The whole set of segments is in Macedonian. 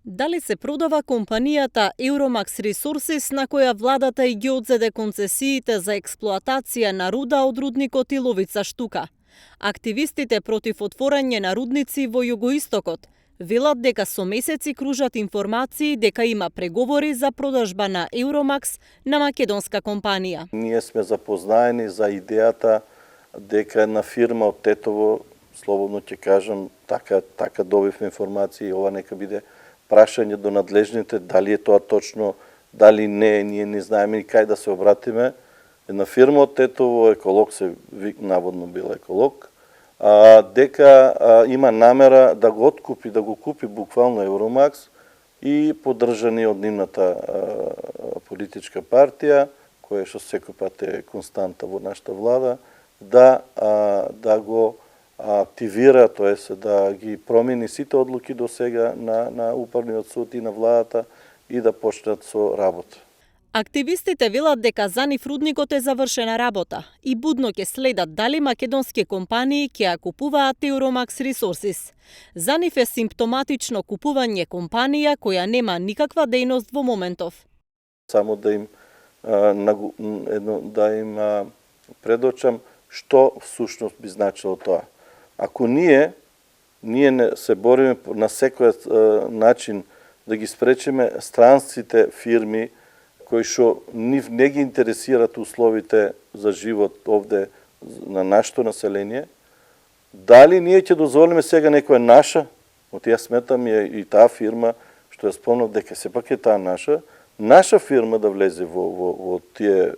Дали се продава компанијата Euromax Resources, на која владата и ги одзеде концесиите за експлоатација на руда од рудникот Иловица Штука? Активистите против отворање на рудници во југоистокот велат дека со месеци кружат информации дека има преговори за продажба на Euromax на македонска компанија. Ние сме запознаени за идејата дека една фирма од Тетово, слободно ќе кажам, така добивме информации, ова нека биде прашање до надлежните, дали е тоа точно, дали не, ние не знаеме и кај да се обратиме. Една фирма од Тетово, еколог се наводно бил еколог, дека има намера да го откупи, да го купи буквално Euromax и поддржани од нивната политичка партија, која што секој пат е константа во нашата влада, да го активира, тоест да ги промени сите одлуки до сега на Управниот суд и на владата и да почнат со работа. Активистите велат дека за нив рудникот е завршена работа и будно ќе следат дали македонски компании ќе ја купуваат Euromax Resources. За нив е симптоматично купување компанија која нема никаква дејност во моментов. Само да им предочам што всушност би значило тоа. Ако ние не се бориме на секој начин да ги спречиме странските фирми кои што нив не ги интересираат условите за живот овде на нашето население, дали ние ќе дозволиме сега некоја наша, од јас сметам и таа фирма, што ја спомнав дека сепак е таа наша фирма да влезе во тие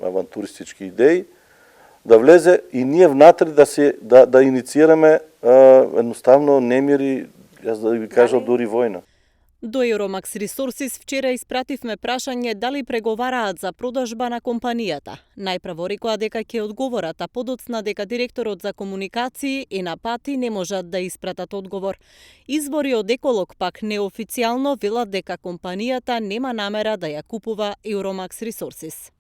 авантуристички идеи, да влезе и ние внатре да инициираме едноставно немири, јас да ви кажам дури војна. До Euromax Resources вчера испративме прашање дали преговараат за продажба на компанијата. Најпрво рекоа дека ќе одговорат, а подоцна дека директорот за комуникации и на пат и не можат да испратат одговор. Извори од еколог пак неофицијално велат дека компанијата нема намера да ја купува Euromax Resources.